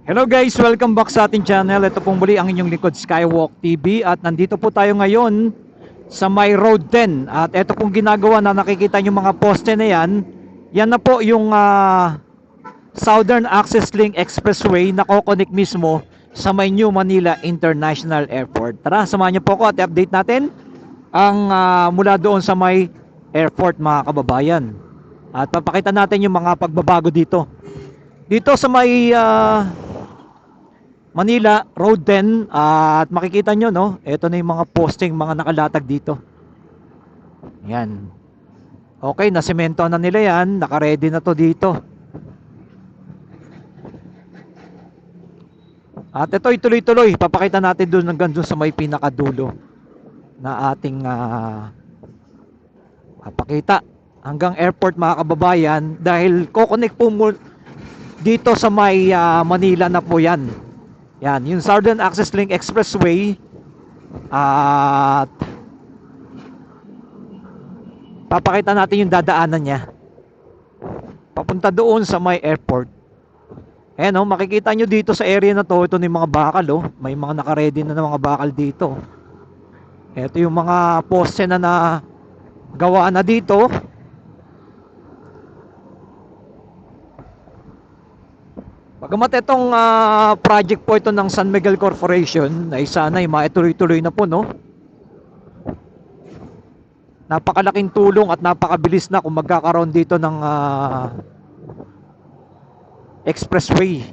Hello guys, welcome back sa ating channel. Ito pong muli ang inyong lingkod Skywalk TV at nandito po tayo ngayon sa may Road 10. At ito pong ginagawa na nakikita nyo mga poste na yan. Yan na po yung Southern Access Link Expressway na kokonek mismo sa may New Manila International Airport. Tara, samahan nyo po ako at i-update natin ang mula doon sa may airport mga kababayan. At papakita natin yung mga pagbabago dito. Dito sa may Manila Road 10 at makikita nyo no, ito na yung mga posting mga nakalatag dito. Yan. Okay, nasemento na nila yan, naka-ready na to dito. At ito ituloy-tuloy, papakita natin doon hanggang doon sa may pinakadulo na ating papakita hanggang airport mga kababayan dahil kokonek po dito sa may Manila na po yan. Yan, yung Southern Access Link Expressway at papakita natin yung dadaanan niya papunta doon sa may airport. Ayan o, makikita nyo dito sa area na to, ito na yung mga bakal o. May mga naka-ready na mga bakal dito. Ito yung mga poste na gawa na dito. Bagamat itong project po ito ng San Miguel Corporation ay sana ay maituloy-tuloy na po no. Napakalaking tulong at napakabilis na kung magkakaroon dito ng expressway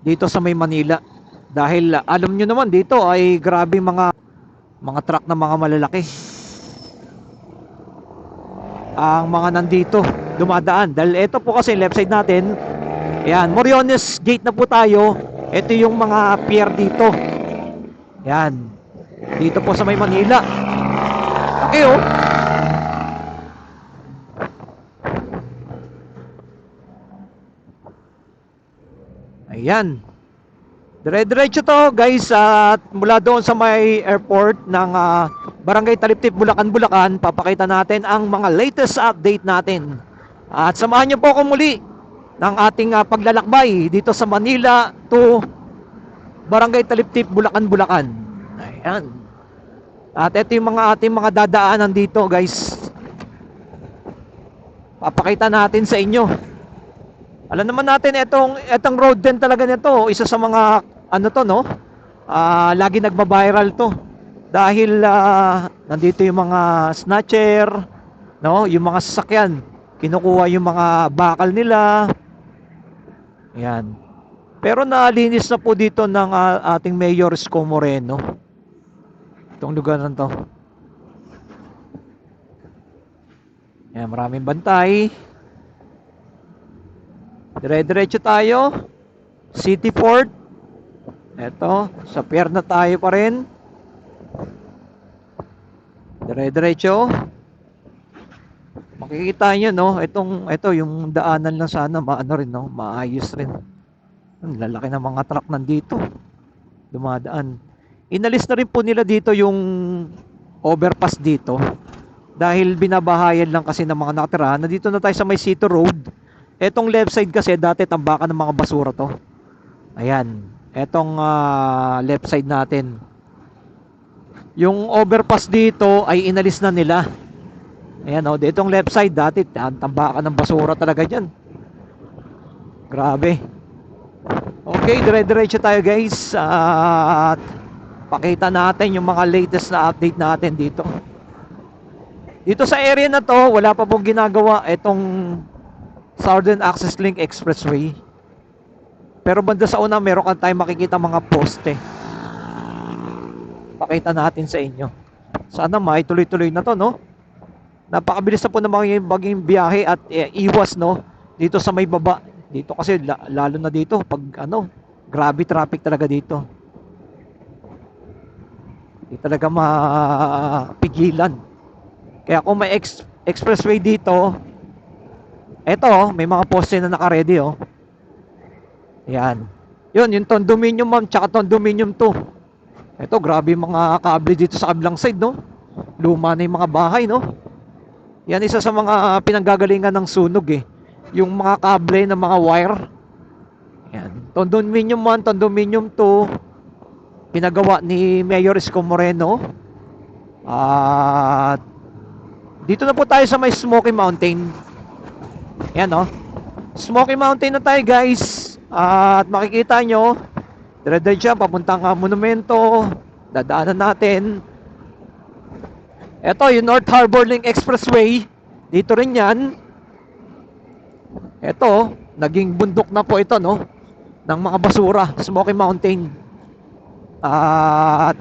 dito sa may Manila. Dahil alam nyo naman dito ay grabe mga truck na mga malalaki ang mga nandito dumadaan. Dahil ito po kasi left side natin. Yan, Moriones Gate na po tayo. Ito yung mga pier dito. Yan. Dito po sa may Manila. Okay oh. Ayan. Dire-diretso to guys. At mula doon sa may airport ng Barangay Taliptip, Bulacan, Bulacan, papakita natin ang mga latest update natin. At samahan nyo po ako muli ng ating paglalakbay dito sa Manila to Barangay Taliptip, Bulacan, Bulacan. Ayan. At ito yung mga ating mga dadaanan dito guys. Papakita natin sa inyo. Alam naman natin itong road din talaga nito, isa sa mga ano to no, lagi nagba-viral to. Dahil nandito yung mga snatcher, no, yung mga sasakyan, kinukuha yung mga bakal nila. Yan. Pero nalinis na po dito ng ating Mayor Isko Moreno. Itong lugar na to. Yan, maraming bantay. Dire-diretso tayo. City Port. Ito, sa pier na tayo pa rin. Dire-diretso. Makikita nyo no, ito yung daanan lang sana maano rin no, maayos rin. Ang lalaki ng mga truck nandito dumadaan. Inalis na rin po nila dito yung overpass dito dahil binabahayan lang kasi ng mga nakatira. Nandito na tayo sa may City Road. Etong left side kasi dati tambakan ng mga basura to. Ayan, etong left side natin. Yung overpass dito ay inalis na nila. Ayan o, ditong left side dati tambakan ng basura talaga dyan. Grabe. Okay, dire-diretso tayo guys. At pakita natin yung mga latest na update natin dito. Dito sa area na to, wala pa pong ginagawa itong Southern Access Link Expressway. Pero banda sa una, meron ka tayong makikita mga poste. Pakita natin sa inyo. Sana maituloy-tuloy na to no. Napakabilis na po ng maging biyahe at iwas no dito sa may baba. Dito kasi lalo na dito pag ano, grabe traffic talaga dito. Hindi talaga mapigilan. Kaya kung may expressway dito, eto may mga poste na naka-ready oh. Yan. Yun, yung condominium ma'am, tsaka condominium 2. Eto, grabe mga kable dito sa kabilang side no. Luma na yung mga bahay no. Yan isa sa mga pinanggagalingan ng sunog eh. Yung mga kable ng mga wire. Yan. Condominium 1, Condominium 2, pinagawa ni Mayor Isko Moreno. At dito na po tayo sa may Smoky Mountain. Yan oh. Smoky Mountain na tayo guys. At makikita nyo, dire-diretso papuntang monumento. Dadaanan natin. Ito yung North Harbor Link Expressway. Dito rin yan. Ito, naging bundok na po ito, no? Ng mga basura, Smoky Mountain. At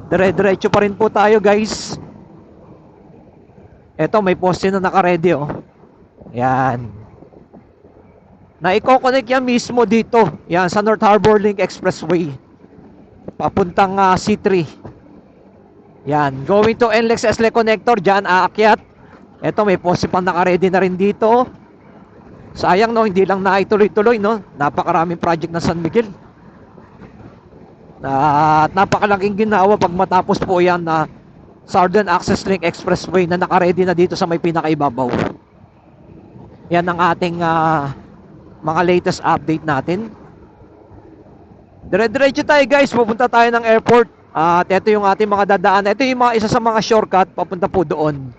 dire-diretso pa rin po tayo guys. Ito, may poste na naka-ready oh. Yan. Na-i-connect yan mismo dito. Yan, sa North Harbor Link Expressway. Papuntang C3. Yan, going to NLEX SLE Connector. Diyan, aakyat. Ito, may poste pang naka-ready na rin dito. Sayang no, hindi lang naituloy-tuloy no. Napakaraming project na San Miguel. At napakalaking ginawa pag matapos po yan na Southern Access Link Expressway na naka-ready na dito sa may pinakaibabaw. Yan ang ating mga latest update natin. Dire-diretso tayo guys, pupunta tayo ng airport. At ito yung ating mga dadaan. Ito yung mga isa sa mga shortcut papunta po doon.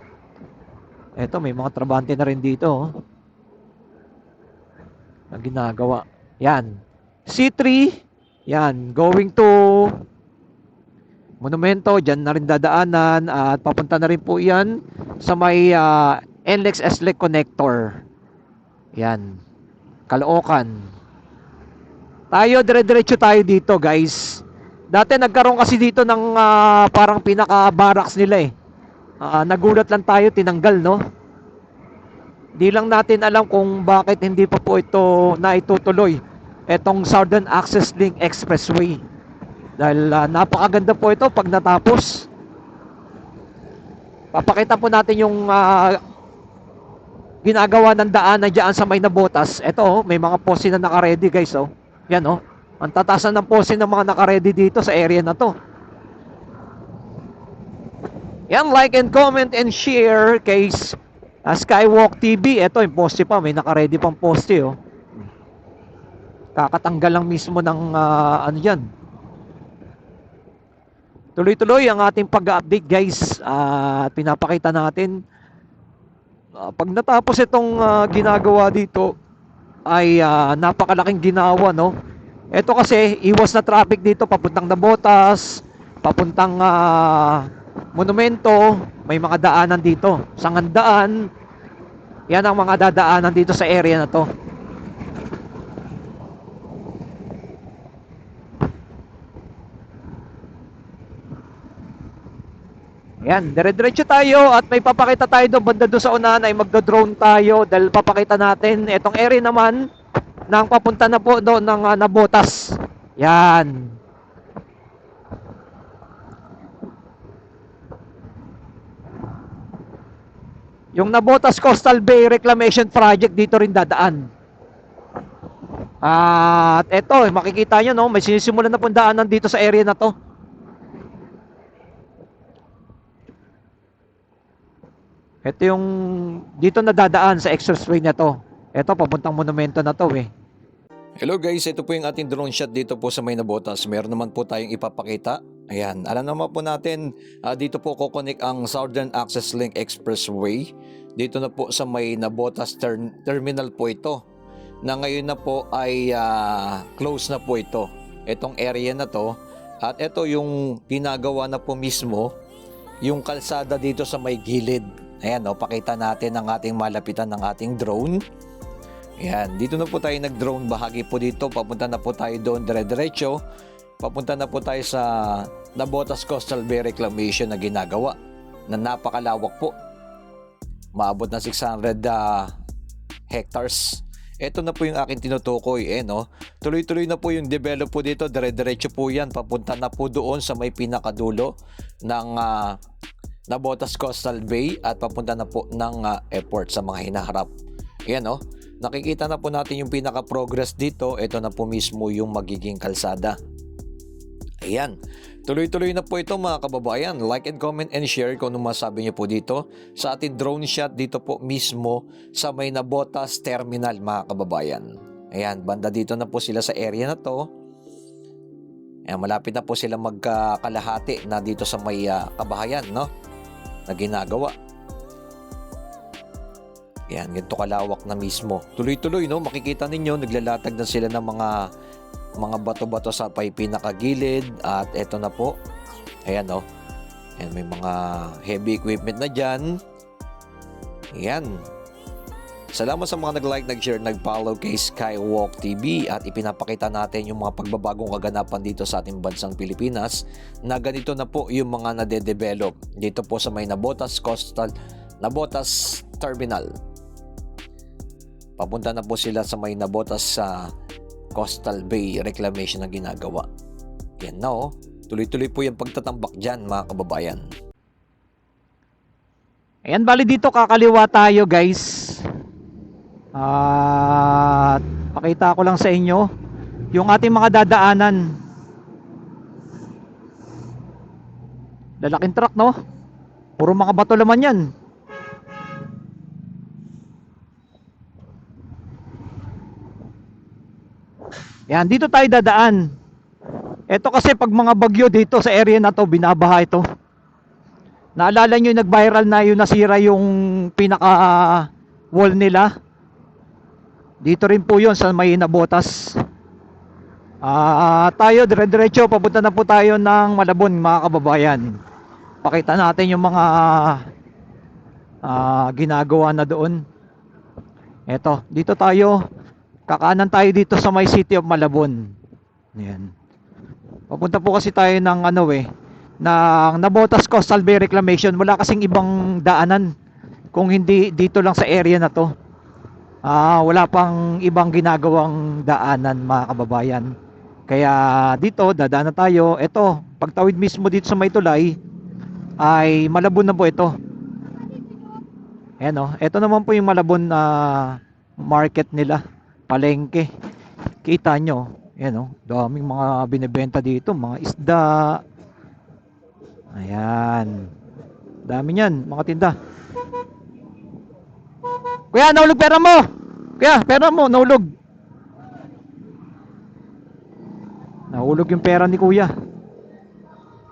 Ito, may mga trabante na rin dito oh, na ginagawa. Yan, C3. Yan, going to monumento. Diyan na rin dadaanan. At papunta na rin po yan sa may NLEX SLE Connector. Yan, Caloocan. Tayo, dire-diretso tayo dito guys. Dati nagkaroon kasi dito ng parang pinaka-barracks nila eh. Nagulat lang tayo, tinanggal no. Di lang natin alam kung bakit hindi pa po ito naitutuloy, etong Southern Access Link Expressway. Dahil napakaganda po ito pag natapos. Papakita po natin yung ginagawa ng daanan dyan sa may Nabotas. Ito oh, may mga poste na naka-ready guys oh. Yan oh, ang tatasan ng poste ng mga naka-ready dito sa area na to. Yan, like and comment and share kay Skywalk TV. Ito yung poste pa, may naka-ready pang poste oh. Kakatanggal lang mismo ng ano yan. Tuloy-tuloy ang ating pag-update guys. Pinapakita natin pag natapos itong ginagawa dito ay napakalaking ginawa no. Ito kasi iwas na traffic dito papuntang Nabotas, papuntang monumento. May mga daanan dito, Sangandaan. Yan ang mga dadaanan dito sa area na to. Yan, dire-diretso tayo at may papakita tayo doon banda doon sa unahan ay magdo-drone tayo dahil papakita natin itong area naman ng papunta na po doon ng Nabotas. Yan. Yung Nabotas Coastal Bay Reclamation Project dito rin dadaan. At eto, makikita nyo no, may sinisimulan na pong daanan dito sa area na to. Ito yung dito na dadaan sa expressway na to. Ito papuntang monumento na to eh. Hello guys, ito po yung ating drone shot dito po sa may Nabotas. Meron naman po tayong ipapakita. Ayan, alam naman po natin, dito po kukonek ang Southern Access Link Expressway. Dito na po sa may Nabotas terminal po ito. Na ngayon na po ay close na po ito. Itong area na to. At ito yung ginagawa na po mismo, yung kalsada dito sa may gilid. Ayan, pakita natin ang ating malapitan ng ating drone. Ayan, dito na po tayo nag-drone bahagi po dito. Papunta na po tayo doon dire-diretso. Papunta na po tayo sa Nabotas Coastal Bay Reclamation na ginagawa. Na napakalawak po. Maabot na 600 hectares. Ito na po yung aking tinutukoy. No? Tuloy-tuloy na po yung develop po dito. Dire-diretso po yan. Papunta na po doon sa may pinakadulo ng Nabotas Coastal Bay at papunta na po ng airport sa mga hinaharap. Ayan oh. Nakikita na po natin yung pinaka-progress dito. Ito na po mismo yung magiging kalsada. Ayan. Tuloy-tuloy na po ito mga kababayan. Like and comment and share kung ano masabi niyo po dito sa ating drone shot dito po mismo sa may Nabotas Terminal mga kababayan. Ayan, banda dito na po sila sa area na to. Ayan, malapit na po sila magkakalahati na dito sa may kabahayan, no? Na ginagawa. Ayan, ganito kalawak na mismo. Tuloy-tuloy, no? Makikita ninyo, naglalatag na sila ng mga bato-bato sa pinakagilid. At eto na po. Ayan, no? Ayan, may mga heavy equipment na dyan. Ayan. Salamat sa mga nag-like, nag-share, nag-follow kay Skywalk TV at ipinapakita natin yung mga pagbabagong kaganapan dito sa ating bansang Pilipinas na ganito na po yung mga nade-develop dito po sa may Navotas Terminal. Papunta na po sila sa may Navotas sa Coastal Bay Reclamation na ginagawa. Yan na oh. Tuloy-tuloy po yung pagtatambak dyan mga kababayan. Ayan, bali dito kakaliwa tayo guys. At pakita ko lang sa inyo yung ating mga dadaanan. Lalaking truck, no? Puro mga bato laman yan. Yan, dito tayo dadaan. Ito kasi pag mga bagyo dito sa area na to, binabaha ito. Naalala nyo yung nag-viral na yung nasira yung pinaka wall nila? Dito rin po yun sa may Navotas. Tayo dire-diretso papunta na po tayo ng Malabon mga kababayan. Pakita natin yung mga ginagawa na doon. Eto, dito tayo. Kakanan tayo dito sa may City of Malabon. Ayan. Papunta po kasi tayo ng ng Navotas Coastal Bay Reclamation. Wala kasing ibang daanan kung hindi dito lang sa area na to. Wala pang ibang ginagawang daanan mga kababayan. Kaya dito dadaan na tayo. Ito, pagtawid mismo dito sa may tulay ay Malabon na po ito. Ayan o, ito naman po yung Malabon na market nila, palengke. Kita nyo, ayan o, daming mga binibenta dito, mga isda. Ayan, dami nyan, mga tinda. Kuya, nahulog pera mo. Kuya, pera mo, nahulog. Nahulog yung pera ni kuya.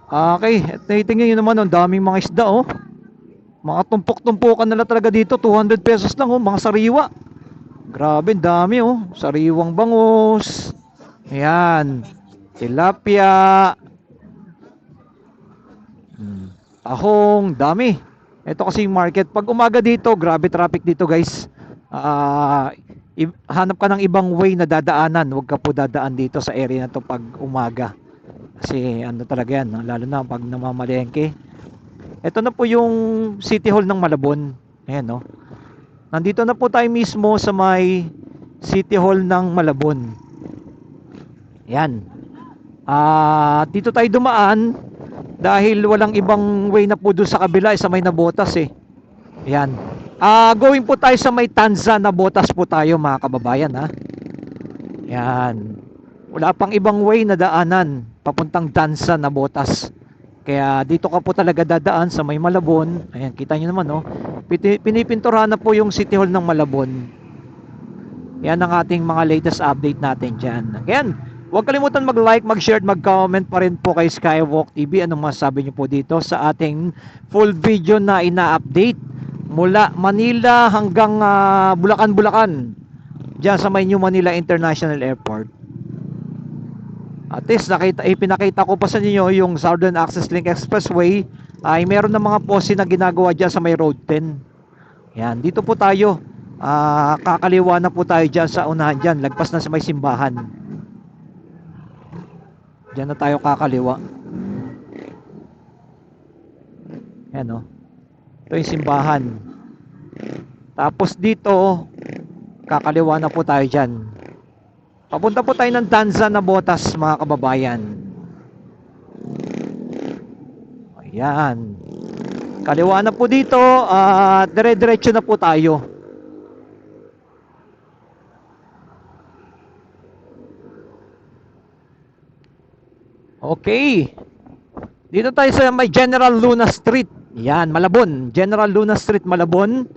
Okay, tingnan nyo naman, ang daming mga isda, oh. Mga tumpok-tumpukan nila talaga dito, 200 pesos lang, oh, mga sariwa. Grabe, dami, oh. Sariwang bangus. Ayan, tilapia. Tahong, dami. Ito kasi yung market. Pag umaga dito, grabe traffic dito guys. Hanap ka ng ibang way na dadaanan. Huwag ka po dadaan dito sa area na to pag umaga. Kasi ano talaga yan, lalo na pag namamalengke. Ito na po yung City Hall ng Malabon. Ayan no. Nandito na po tayo mismo sa may City Hall ng Malabon. Ayan. Dito tayo dumaan. Dahil walang ibang way na po doon sa kabila, sa may Navotas eh. Ayan. Going po tayo sa may Tanza Navotas po tayo mga kababayan ha. Ayan. Wala pang ibang way na daanan papuntang Tanza Navotas. Kaya dito ka po talaga dadaan sa may Malabon. Ayan, kita nyo naman no. Pinipinturahan na po yung City Hall ng Malabon. Yan ang ating mga latest update natin dyan. Ayan. Huwag kalimutan mag-like, mag-share, mag-comment pa rin po kay Skywalk TV. Anong masasabi nyo po dito sa ating full video na ina-update mula Manila hanggang Bulacan. Diyan sa may New Manila International Airport. At least ipinakita ko pa sa inyo yung Southern Access Link Expressway ay meron ng mga poste na ginagawa dyan sa may Road 10. Yan, dito po tayo. Kakaliwa na po tayo dyan sa unahan dyan. Lagpas na sa may simbahan. Diyan na tayo kakaliwa. Ayan o. Ito yung simbahan. Tapos dito, kakaliwa na po tayo dyan. Papunta po tayo ng Tanza Navotas mga kababayan. Ayan. Kaliwa na po dito at dire-diretso na po tayo. Okay. Dito tayo sa may General Luna Street. Yan, Malabon. General Luna Street, Malabon.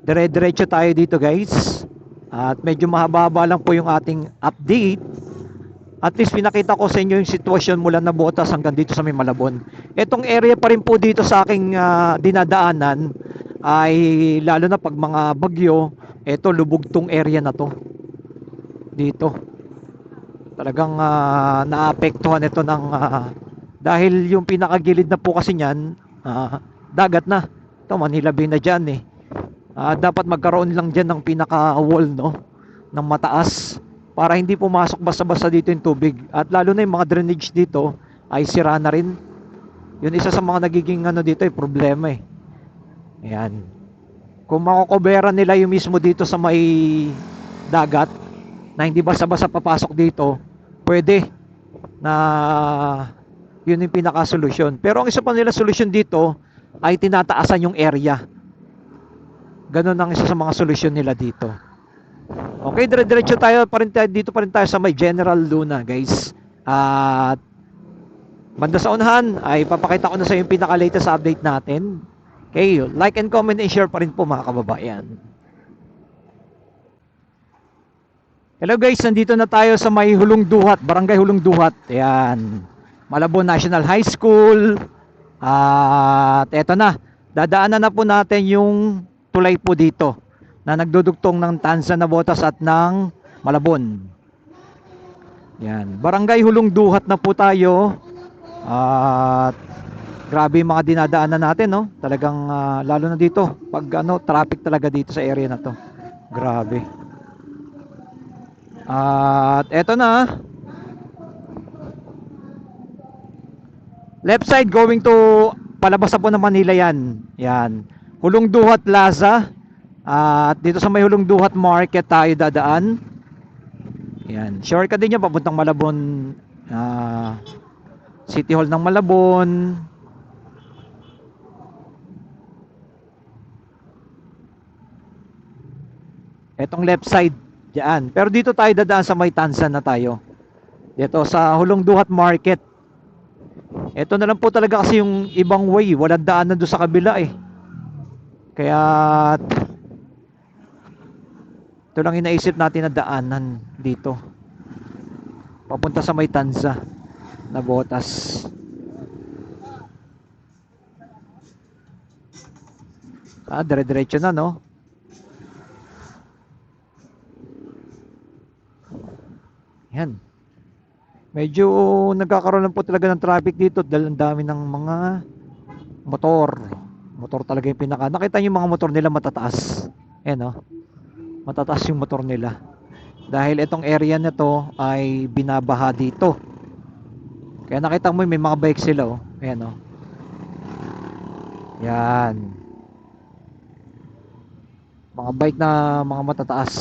Dire-diretso tayo dito, guys. At medyo mahaba-haba lang po yung ating update. At least pinakita ko sa inyo yung sitwasyon mula na Botas hanggang dito sa may Malabon. Etong area pa rin po dito sa aking dinadaanan ay lalo na pag mga bagyo, eto lubog tong area na to. Dito. Talagang naapektuhan ito ng dahil yung pinakagilid na po kasi niyan, dagat na. Ito Manila Bay na dyan eh. Dapat magkaroon lang dyan ng pinaka-wall no, ng mataas para hindi pumasok basta-basta dito yung tubig. At lalo na yung mga drainage dito ay sira na rin. Yun isa sa mga nagiging ano dito ay problema eh. Ayan. Kung makokobera nila yung mismo dito sa may dagat na hindi basta-basta papasok dito, pwede na yun yung pinaka-solusyon. Pero ang isa pa nila solusyon dito ay tinataasan yung area. Ganun ang isa sa mga solusyon nila dito. Okay, dire-diretso tayo pa rin tayo, dito pa rin tayo sa may General Luna, guys. At banda sa unahan ay papakita ko na sa yung pinaka-latest update natin. Okay, like and comment and share pa rin po mga kababayan. Hello guys, nandito na tayo sa may Hulong Duhat, Barangay Hulong Duhat. Ayan, Malabon National High School. At eto na, dadaanan na po natin yung tulay po dito na nagdudugtong ng Tanza Navotas at ng Malabon. Yan, Barangay Hulong Duhat na po tayo. At grabe yung mga dinadaanan natin, no? Talagang lalo na dito pag traffic talaga dito sa area na to. Grabe. At eto na. Left side going to palabas na po ng Manila yan. Yan. Hulong Duhat Plaza. At dito sa may Hulong Duhat Market tayo dadaan. Yan. Shortcut din yan papuntang Malabon. City Hall ng Malabon. Etong left side diyan. Pero dito tayo dadaan sa may Tanza na tayo. Dito sa Hulong Duhat Market. Ito na lang po talaga kasi yung ibang way. Walang daan na doon sa kabila eh. Kaya ito lang inaisip natin na daanan dito. Papunta sa may Tanza na Botas. Dire-diretso na no. Yan. Medyo nagkakaroon lang po talaga ng traffic dito dahil ang dami ng mga motor. Motor talaga yung pinaka. Nakita niyo yung mga motor nila matataas. Ayan no. Matataas yung motor nila. Dahil itong area na to ay binabaha dito. Kaya nakita mo may mga bike sila oh. Ayan oh. Yan. Mga bike na mga matataas.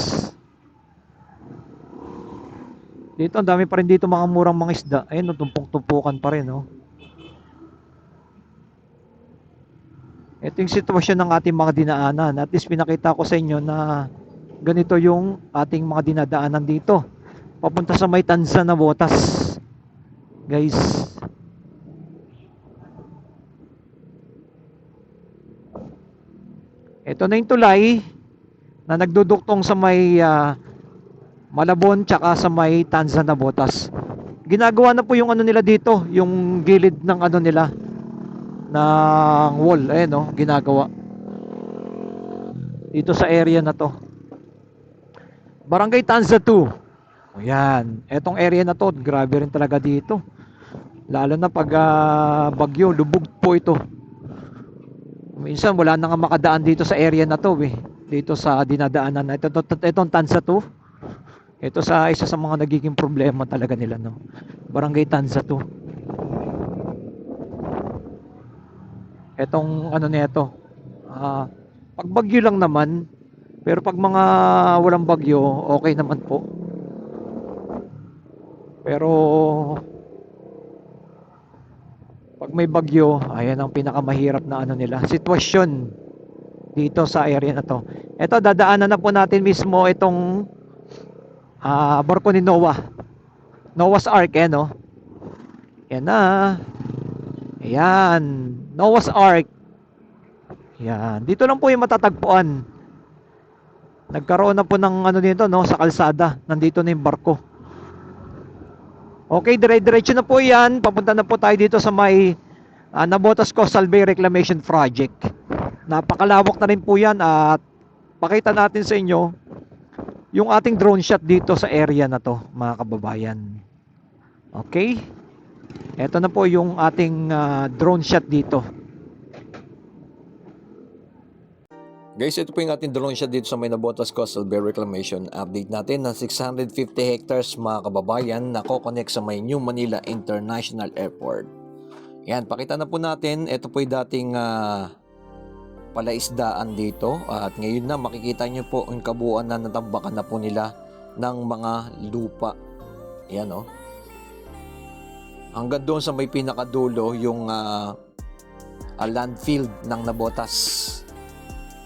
Dito ang dami pa rin dito mga murang mga isda. Ayun, tumpok-tumpukan pa rin, no. Ito yung sitwasyon ng ating mga dinaanan. At least pinakita ko sa inyo na ganito yung ating mga dinadaanan dito. Papunta sa may Tanza Navotas. Guys. Ito na yung tulay na nagduduktong sa may Malabon tsaka sa may Tanza Navotas. Ginagawa na po yung ano nila dito, yung gilid ng ano nila ng wall, eh no, ginagawa dito sa area na to. Barangay Tanza 2. Ayan, etong area na to, grabe rin talaga dito. Lalo na pag bagyo, lubog po ito. Minsan wala na nga makadaan dito sa area na to eh. Dito sa dinadaanan na itong Tanza 2. Ito sa isa sa mga nagiging problema talaga nila no. Barangay Tanza 2. Etong ano nito. Pag bagyo lang naman, pero pag mga walang bagyo, okay naman po. Pero pag may bagyo, ayan ang pinakamahirap na ano nila, sitwasyon dito sa area na to. Ito dadaanan na po natin mismo itong barko ni Noah. Noah's Ark eh no. Yan na. Ayan, Noah's Ark. Yan, dito lang po yung matatagpuan. Nagkaroon na po ng ano dito, no, sa kalsada. Nandito na yung barko. Okay, dire-diretso na po yan. Papunta na po tayo dito sa may Navotas Coastal Bay Reclamation Project. Napakalawak na rin po yan at pakita natin sa inyo yung ating drone shot dito sa area na to, mga kababayan. Okay? Ito na po yung ating drone shot dito. Guys, ito po yung ating drone shot dito sa may Navotas Coastal Bay Reclamation. Update natin na 650 hectares mga kababayan na ko-connect sa may New Manila International Airport. Yan, pakita na po natin. Ito po yung dating palaisdaan dito. At ngayon na makikita nyo po yung kabuuan na natambakan na po nila ng mga lupa. Yan o. Hanggang doon sa may pinakadulo yung landfill ng Navotas.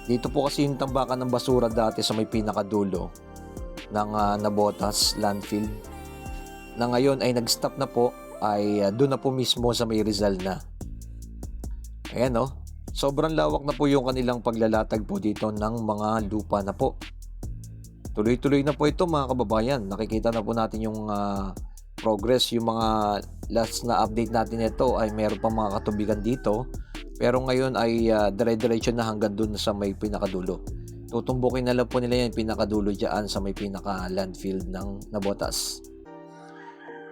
Dito po kasi yung tambakan ng basura dati sa may pinakadulo ng Navotas landfill. Na ngayon ay nag-stop na po, ay doon na po mismo sa may Rizal na. Ayan o. Sobrang lawak na po yung kanilang paglalatag po dito ng mga lupa na po. Tuloy-tuloy na po ito mga kababayan. Nakikita na po natin yung progress. Yung mga last na update natin ito ay meron pa mga katubigan dito. Pero ngayon ay dire-diretso na hanggang dun sa may pinakadulo. Tutumbukin na lang po nila yung pinakadulo dyan sa may pinaka-landfill ng Navotas.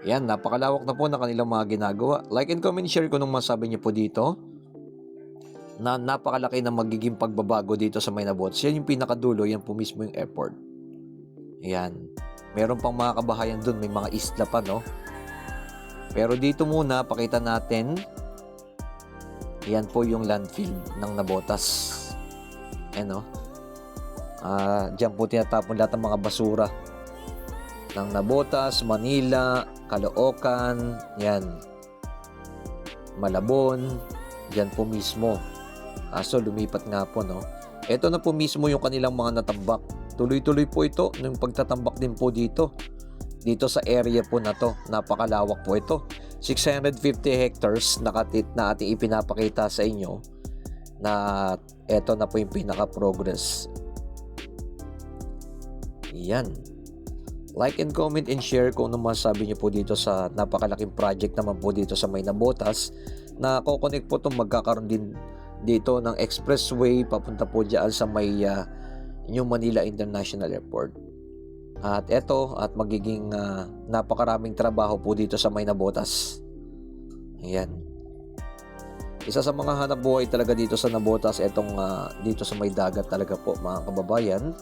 Yan, napakalawak na po na kanilang mga ginagawa. Like and comment, share ko nung masabi niyo po dito na napakalaki na magiging pagbabago dito sa may Navotas. Yan yung pinakadulo, yan po mismo yung airport. Yan. Meron pang mga kabahayan dun, may mga isla pa, no? Pero dito muna, pakita natin. Yan po yung landfill ng Navotas. Ayan o. Diyan po tinatapon lahat ng mga basura ng Navotas, Manila, Caloocan, yan. Malabon, diyan po mismo. So lumipat nga po, no. Ito na po mismo yung kanilang mga natambak. Tuloy-tuloy po ito ng pagtatambak din po dito. Dito sa area po na to. Napakalawak po ito. 650 hectares na ating ipinapakita sa inyo na eto na po yung pinaka-progress. Yan. Like and comment and share kung ano masasabi niyo po dito sa napakalaking project naman po dito sa may Navotas na ko-connect po itong magkakaroon din dito ng expressway papunta po dyan sa may New Manila International Airport. At eto, at magiging napakaraming trabaho po dito sa may Navotas. Ayan. Isa sa mga hanap buhay talaga dito sa Navotas, etong dito sa may dagat talaga po mga kababayan.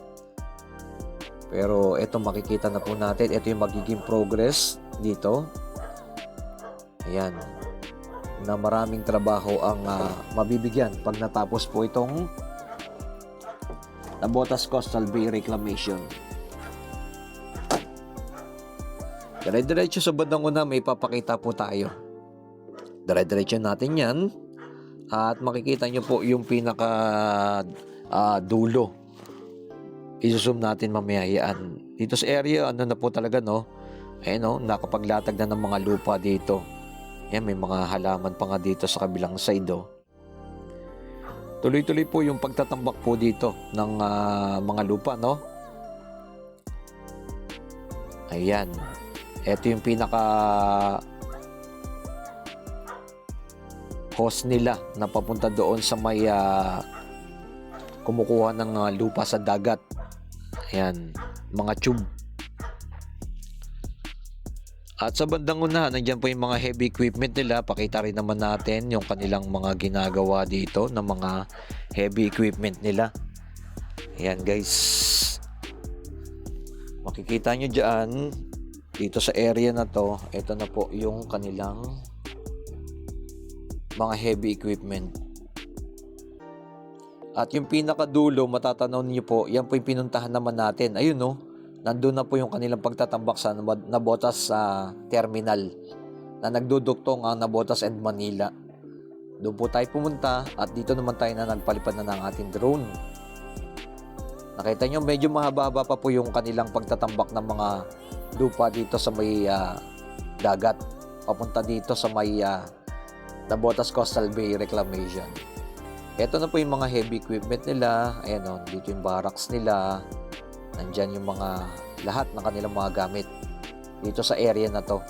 Pero eto makikita na po natin, ito yung magiging progress dito. Ayan. Na maraming trabaho ang mabibigyan pag natapos po itong Navotas Coastal Bay Reclamation. Dire-diretso sa bandang una may papakita po tayo. Dire-diretso natin yan. At makikita nyo po yung pinaka dulo. I-zoom natin mamaya yan. Dito sa area, ano na po talaga, no? Ayan, no? Nakapaglatag na ng mga lupa dito. Yan, may mga halaman pa nga dito sa kabilang side, oh. Tuloy-tuloy po yung pagtatambak po dito ng mga lupa, no? Ayan. Ito yung pinaka host nila na papunta doon sa may kumukuha ng lupa sa dagat. Ayan, mga tube. At sa bandang unahan, nandiyan po yung mga heavy equipment nila. Pakita rin naman natin yung kanilang mga ginagawa dito ng mga heavy equipment nila. Ayan guys. Makikita nyo dyan, dito sa area na to, ito na po yung kanilang mga heavy equipment. At yung pinakadulo, matatanaw niyo po, yan po yung pinuntahan naman natin. Ayun, no? Nandun na po yung kanilang pagtatambak sa Navotas terminal na nagduduktong ang Navotas and Manila. Doon po tayo pumunta at dito naman tayo na nagpalipad na ng ating drone. Nakita nyo, medyo mahaba-haba pa po yung kanilang pagtatambak ng mga lupa dito sa may dagat. Papunta dito sa may Navotas Coastal Bay Reclamation. Ito na po yung mga heavy equipment nila. Ayan o, dito yung barracks nila. nandyan yung mga lahat ng kanilang mga gamit dito sa area na to.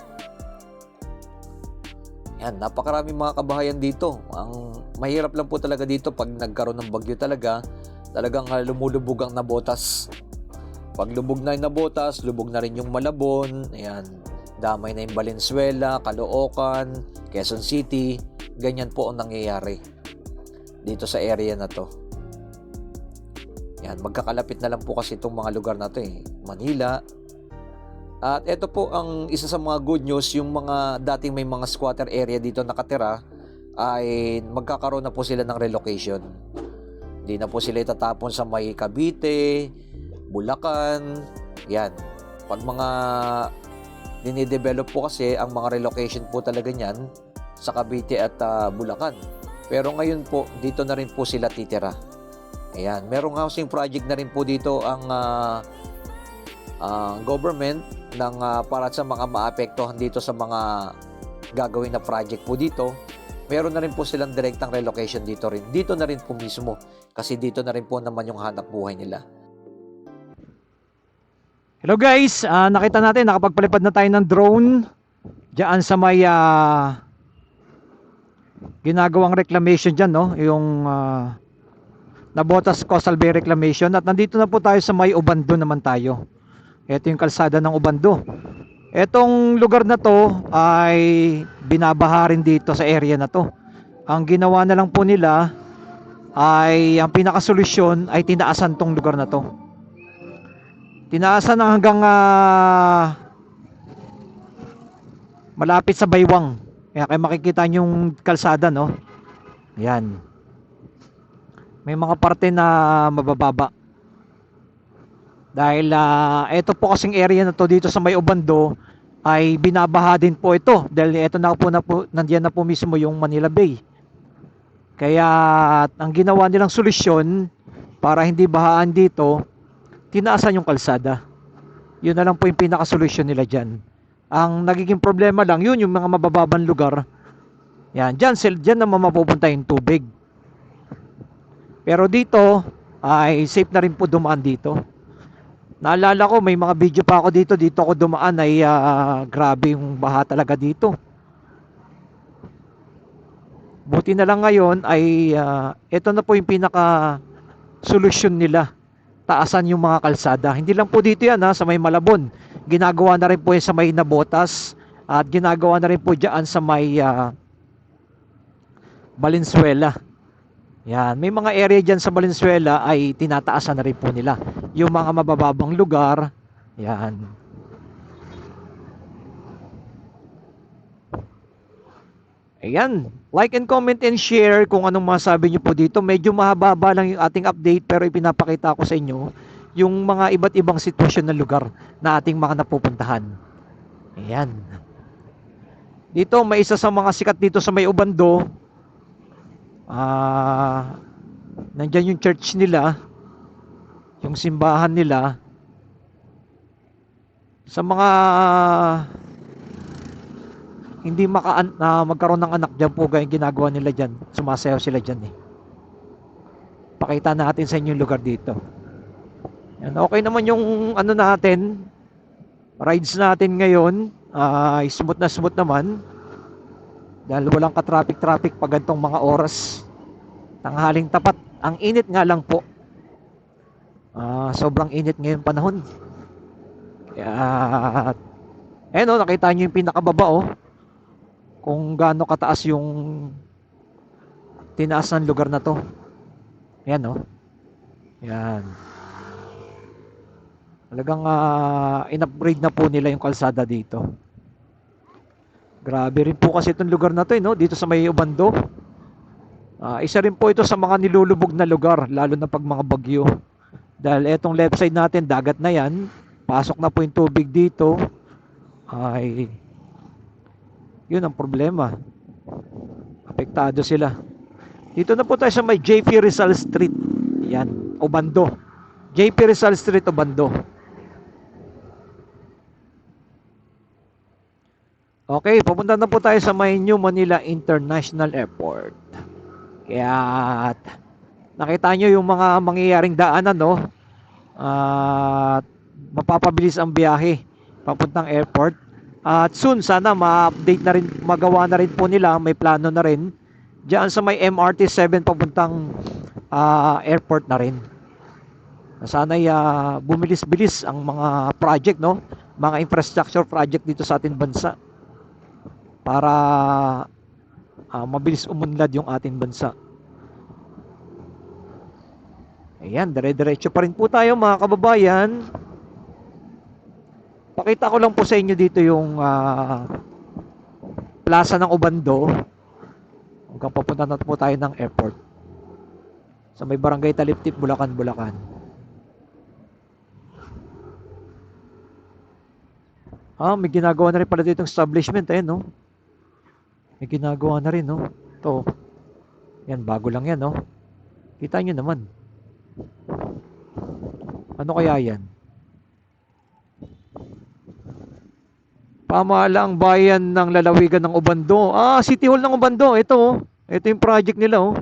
Yan, napakarami mga kabahayan dito. Ang mahirap lang po talaga dito pag nagkaroon ng bagyo talagang lumulubog ang Nabotas. Pag lubog na yung Nabotas, lubog na rin yung Malabon. Ayan, damay na yung Valenzuela, Caloocan, Quezon City. Ganyan po ang nangyayari dito sa area na to. Yan, magkakalapit na lang po kasi itong mga lugar na to Manila. At ito po ang isa sa mga good news, yung mga dating may mga squatter area dito nakatira ay magkakaroon na po sila ng relocation. Hindi na po sila itatapon sa may Cavite, Bulacan. Yan. Pag mga dinidevelop po kasi ang mga relocation po talaga niyan sa Cavite at Bulacan. Pero ngayon po, dito na rin po sila titira. Ayan. Merong housing project na rin po dito ang government para sa mga maapektuhan dito sa mga gagawin na project po dito. Meron na rin po silang direktang relocation dito rin. Dito na rin po mismo kasi dito na rin po naman yung hanap buhay nila. Hello guys, nakita natin nakapagpalipad na tayo ng drone diyan sa may ginagawang reclamation diyan, no? Yung Nabotas Coastal Bay Reclamation, at nandito na po tayo sa may Obando naman tayo. Ito yung kalsada ng Obando. Etong lugar na to ay binabaha rin dito sa area na to. Ang ginawa na lang po nila ay ang pinakasolusyon ay tinaasan tong lugar na to. Tinaasan na hanggang malapit sa Baywang. Kaya kayo makikita yung kalsada, no? Yan. May mga parte na mabababa. Dahil ito po kasing area na to dito sa may Obando ay binabaha din po ito. Dahil ito na po, nandiyan na po mismo yung Manila Bay. Kaya ang ginawa nilang solusyon para hindi bahaan dito, tinaasan yung kalsada. Yun na lang po yung pinakasolusyon nila dyan. Ang nagiging problema lang, yun yung mga mabababang lugar. Yan, dyan na mapupunta yung tubig. Pero dito, ay safe na rin po dumaan dito. Naalala ko, may mga video pa ako dito ako dumaan ay grabe yung baha talaga dito. Buti na lang ngayon ay ito na po yung pinaka solusyon nila. Taasan yung mga kalsada. Hindi lang po dito yan sa may Malabon. Ginagawa na rin po yan sa may Nabotas at ginagawa na rin po dyan sa may Valenzuela. Yan, may mga area dyan sa Valenzuela ay tinataasan na rin po nila. Yung mga mabababang lugar, yan. Ayan, like and comment and share kung anong masabi nyo po dito. Medyo mahaba lang yung ating update pero ipinapakita ko sa inyo yung mga iba't ibang sitwasyon ng lugar na ating mga napupuntahan. Ayan. Dito, may isa sa mga sikat dito sa may Obando. Nandyan yung church nila, yung simbahan nila. Sa mga hindi magkaroon ng anak dyan po, yung ginagawa nila dyan, sumasayaw sila dyan Pakita natin sa inyo yung lugar dito. Yan, okay naman yung natin, rides natin ngayon, smooth naman. Dahil walang ka-traffic pag gantong mga oras. Tanghaling tapat. Ang init nga lang po. Sobrang init ngayon panahon. Kaya nakita nyo yung pinakababa kung gaano kataas yung tinaas ng lugar na to. Ayan Yan. Talagang in-upgrade na po nila yung kalsada dito. Grabe rin po kasi itong lugar na to dito sa may Obando. Isa rin po ito sa mga nilulubog na lugar, lalo na pag mga bagyo. Dahil etong left side natin, dagat na yan. Pasok na po yung tubig dito. Ay, yun ang problema. Apektado sila. Dito na po tayo sa may JP Rizal Street. Yan, Obando. JP Rizal Street, Obando. Okay, pupunta na po tayo sa may New Manila International Airport. Kaya nakita nyo yung mga mangyayaring daanan At mapapabilis ang biyahe papuntang airport. At soon sana ma-update na rin, magawa na rin po nila, may plano na rin diyan sa may MRT 7 papuntang airport na rin. Sana'y bumilis-bilis ang mga project, no? Mga infrastructure project dito sa ating bansa para mabilis umunlad yung ating bansa. Ayan, dire-diretso pa rin po tayo mga kababayan. Pakita ko lang po sa inyo dito yung plaza ng Obando. Hanggang papunta na po tayo ng airport. Sa may barangay Taliptip, Bulacan, Bulacan. May ginagawa na rin pala dito yung establishment, no? May ginagawa na rin, no? Ito. Yan, bago lang yan, no? Kita nyo naman. Ano kaya yan? Pamahalaang bayan ng lalawigan ng Obando. City Hall ng Obando. Ito, oh. Ito yung project nila, oh.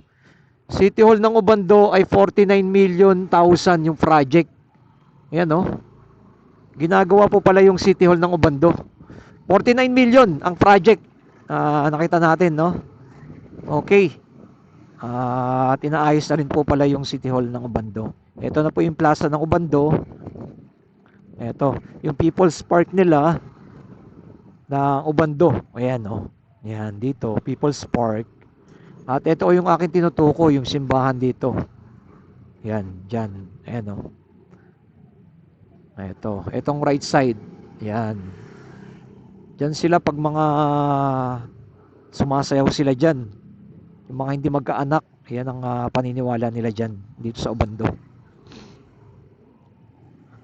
City Hall ng Obando ay 49 million thousand yung project. Ayan, oh. Ginagawa po pala yung City Hall ng Obando. 49 million ang project. Nakita natin, no? Okay. At inaayos na rin po pala yung City Hall ng Obando. Ito na po yung plaza ng Obando. Ito, yung People's Park nila ng Obando. Ayan, oh. Ayan, dito, People's Park. At ito yung aking tinutuko, yung simbahan dito. Ayan, dyan. Ayan, oh. Ito, itong right side. Ayan. Dyan sila pag mga sumasayaw sila dyan. Yung mga hindi magkaanak, yan ang paniniwala nila dyan, dito sa Obando.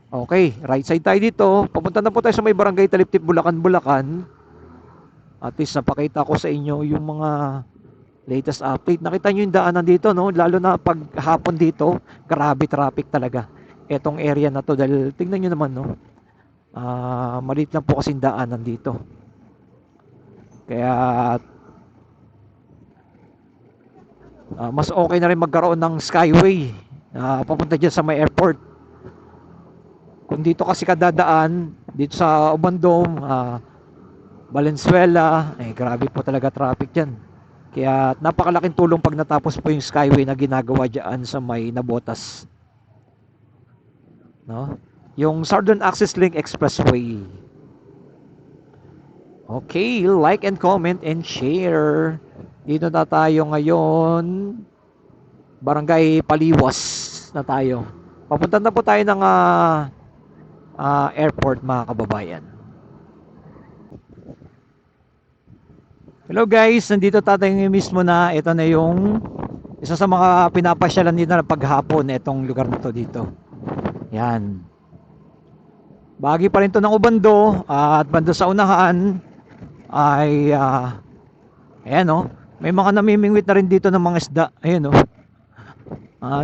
Okay, right side tayo dito. Papunta na po tayo sa may barangay Taliptip, Bulacan, Bulacan. At least napakita ko sa inyo yung mga latest update. Nakita nyo yung daanan dito, no? Lalo na pag hapon dito, grabe traffic talaga. Etong area na to, dahil tingnan nyo naman, no? Maliit lang po kasing daanan dito. Kaya mas okay na rin magkaroon ng skyway papunta dyan sa may airport. Kung dito kasi kadadaan dito sa Obando, Valenzuela, grabe po talaga traffic dyan. Kaya napakalaking tulong pag natapos po yung skyway na ginagawa dyan sa may Nabotas, no? Yung Southern Access Link Expressway. Okay, like and comment and share. Dito na tayo ngayon. Barangay Paliwas na tayo. Papunta na po tayo ng airport, mga kababayan. Hello guys, nandito tayo mismo na. Ito na yung isa sa mga pinapasyalan dito na paghapon. Itong lugar na to dito. Yan. Bahagi pa rin to ng Obando. At banda sa unahan ay ayan, oh. May mga namimingwit na rin dito ng mga isda. Ayan, oh.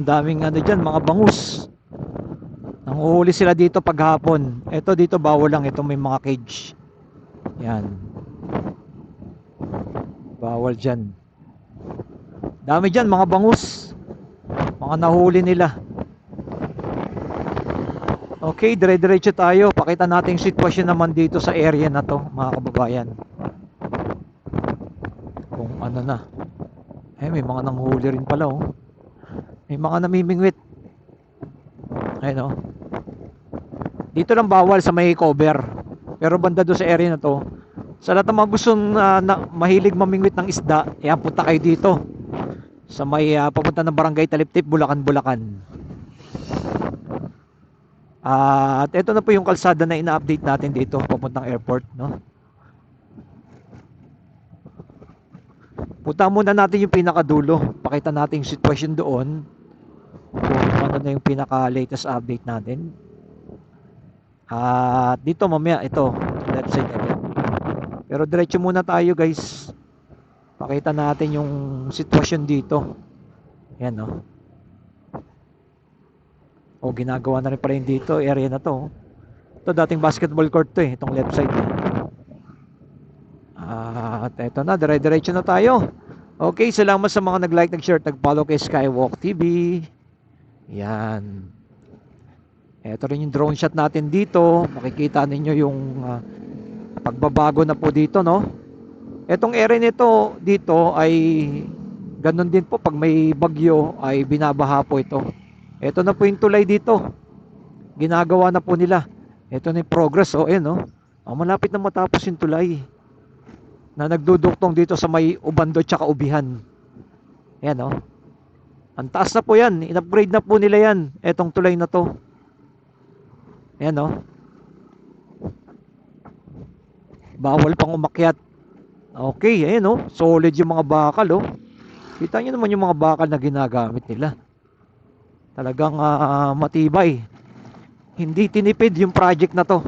Daming dyan, mga bangus. Nanguhuli sila dito paghapon. Ito dito bawal lang. Ito may mga cage. Yan. Bawal dyan. Dami dyan, mga bangus. Mga nahuli nila. Okay, dire-diretso tayo. Pakita natin yung sitwasyon naman dito sa area na to, mga kababayan. Kung ano na. May mga nanghuli rin pala, oh. May mga namimingwit. Ayun, oh. Dito lang bawal sa may cover. Pero banda doon sa area na to, sa lahat ng mga gustong mahilig mamingwit ng isda, punta kayo dito. Sa may papunta ng barangay Taliptip, Bulacan, Bulacan. At ito na po yung kalsada na ina-update natin dito papuntang airport, no? Punta muna natin yung pinakadulo. Pakita natin yung sitwasyon doon. Kung ano na yung pinaka-latest update natin. At dito mamaya, ito, left side agad. Pero diretso muna tayo, guys. Pakita natin yung sitwasyon dito. Yan, no? Ginagawa na rin pa rin dito, area na to. Ito dating basketball court to, itong left side. At eto na, dire-diretso na tayo. Okay, salamat sa mga nag-like, nag-share, nag-follow kay Skywalk TV. Yan. Ito rin yung drone shot natin dito. Makikita ninyo yung pagbabago na po dito, no? Etong area nito dito ay ganun din po, pag may bagyo ay binabaha po ito. Ito na po yung tulay dito. Ginagawa na po nila. Ito na yung progress, ayan, no? Malapit na matapos yung tulay na nagduduktong dito sa may Ubando tsaka Ubihan. Ayan, no? Ang taas na po yan. In-upgrade na po nila yan. Etong tulay na to. Ayan, no? Bawal pang umakyat. Okay, ayan, no? Solid yung mga bakal, oh. Kita nyo naman yung mga bakal na ginagamit nila. Talagang matibay. Hindi tinipid yung project na to.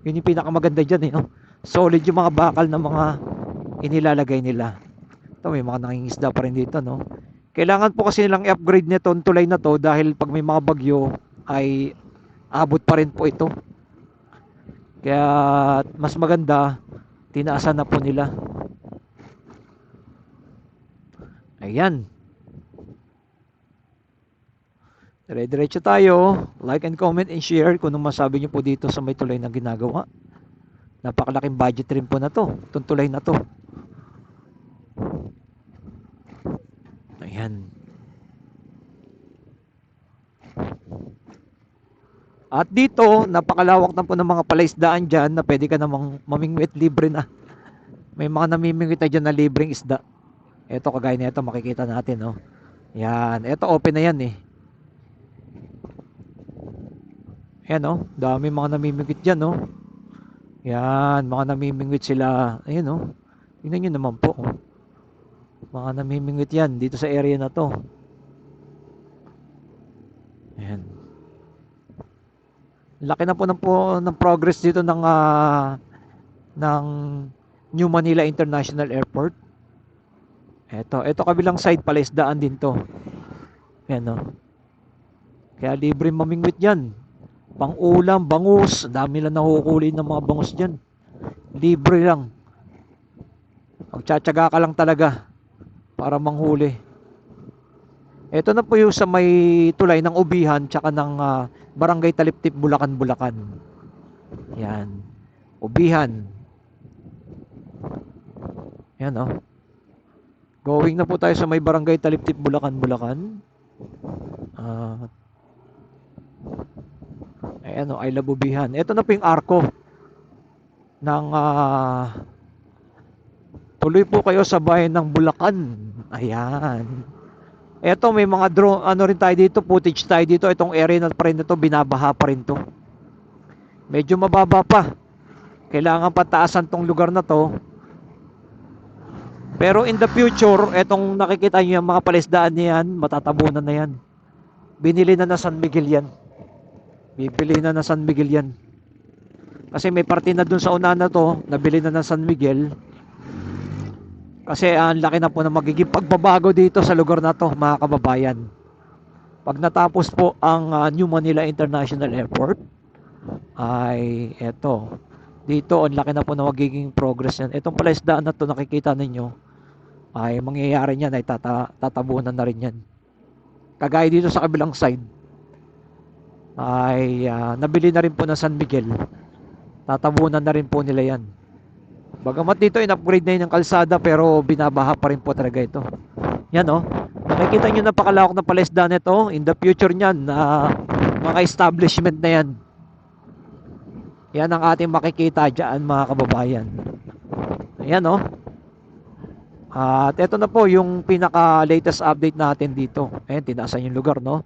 Yun yung pinakamaganda dyan, eh, no? Solid yung mga bakal na mga inilalagay nila. Ito, may mga nangingisda pa rin dito, no? Kailangan po kasi nilang i-upgrade nitong tulay na to dahil pag may mga bagyo ay abot pa rin po ito. Kaya mas maganda, tinaasan na po nila. Ayan. Dire-diretso tayo. Like and comment and share kung anong masabi nyo po dito sa may tulay na ginagawa. Napakalaking budget rin po na to. Itong tulay na to. Ayan. At dito, napakalawak na po ng mga palaisdaan dyan na pwede ka namang mamingwit libre na. May mga namimingwit na dyan na libreng isda. Ito, kagaya nito, makikita natin, no? Yan. Ito, open na yan, eh. Ayan, no? Dami mga namimingwit dyan, no? Yan. Mga namimingwit sila. Ayan, no? Tingnan nyo naman po, oh. Mga namimingwit yan dito sa area na to. Ayan. Laki na po ng progress dito ng New Manila International Airport. Ito kabilang side pala isdaan din to. Ayan, no? Kaya libre mamingwit yan. Pang-ulam, bangus. Dami lang nahuhuli ng mga bangus dyan. Libre lang. Magtsatsaga ka lang talaga para manghuli. Ito na po yung sa may tulay ng Ubihan tsaka ng Barangay Taliptip, Bulacan, Bulacan. Yan. Ubihan. Yan, oh. Going na po tayo sa may Barangay Taliptip, Bulacan, Bulacan. Ayan, oh, I love Ubihan. Ito na po yung arko ng tuloy po kayo sa bayan ng Bulacan. Ayan. Eto, may mga drone, ano rin tayo dito, footage tayo dito. Itong area na pa rin ito, binabaha pa rin to. Medyo mababa pa. Kailangan pataasan tong lugar na to. Pero in the future, etong nakikita nyo yung mga palisdaan niyan, matatabunan na yan. Binili na San Miguel yan. Bibili na San Miguel yan. Kasi may parte na dun sa una na to, nabili na San Miguel. Kasi ang laki na po na magiging pagbabago dito sa lugar na to, mga kababayan. Pag natapos po ang New Manila International Airport, ay eto. Dito, ang laki na po na magiging progress yan. Itong palaisdaan na to nakikita ninyo, ay mangyayari niyan, ay tatabunan na rin yan. Kagaya dito sa kabilang side, ay nabili na rin po na San Miguel. Tatabunan na rin po nila yan. Bagamat dito in-upgrade na yun ng kalsada, pero binabaha pa rin po talaga ito. Yan, oh. Nakikita nyo napakalawak na palaisdaan nito. In the future nyan, mga establishment na yan. Yan ang ating makikita dyan, mga kababayan. Ayan, oh. At ito na po yung pinaka latest update natin dito. Ayan, tinaasan yung lugar, no?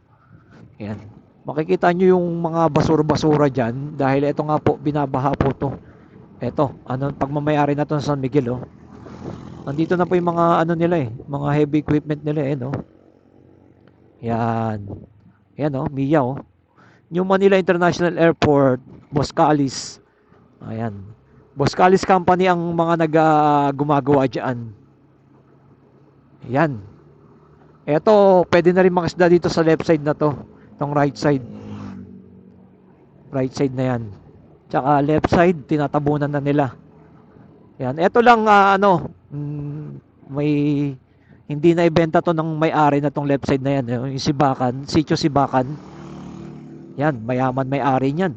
Ayan. Makikita nyo yung mga basura-basura dyan, dahil ito nga po, binabaha po to. Eto, pagmamayari na to sa San Miguel, oh. Nandito na po yung mga nila, mga heavy equipment nila, no. Yan. Yan, oh, Mia, oh. New Manila International Airport, Boscalis. Ayan. Boscalis Company ang mga gumagawa diyan. Yan. Eto, pwede na rin makisda dito sa left side na to, tong right side. Right side na yan. Tsaka left side, tinatabunan na nila. Yan. Ito lang, may hindi na ibenta to ng may-ari na tong left side na yan. Yung Sibakan, Sitio Sibakan. Yan, mayaman may-ari niyan.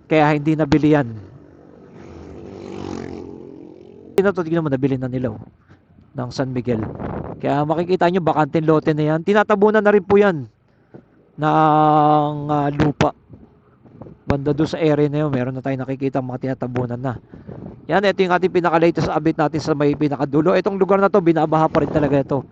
Kaya hindi nabili yan. Tingnan mo, nabili na nila ng San Miguel. Kaya makikita nyo, bakanting lote na yan. Tinatabunan na rin po yan ng lupa. Banda doon sa area na yun, meron na tayong nakikita mga tinatabunan na. Yan, ito yung ating pinaka-latest update natin sa may pinakadulo. Itong lugar na to, binabaha pa rin talaga ito.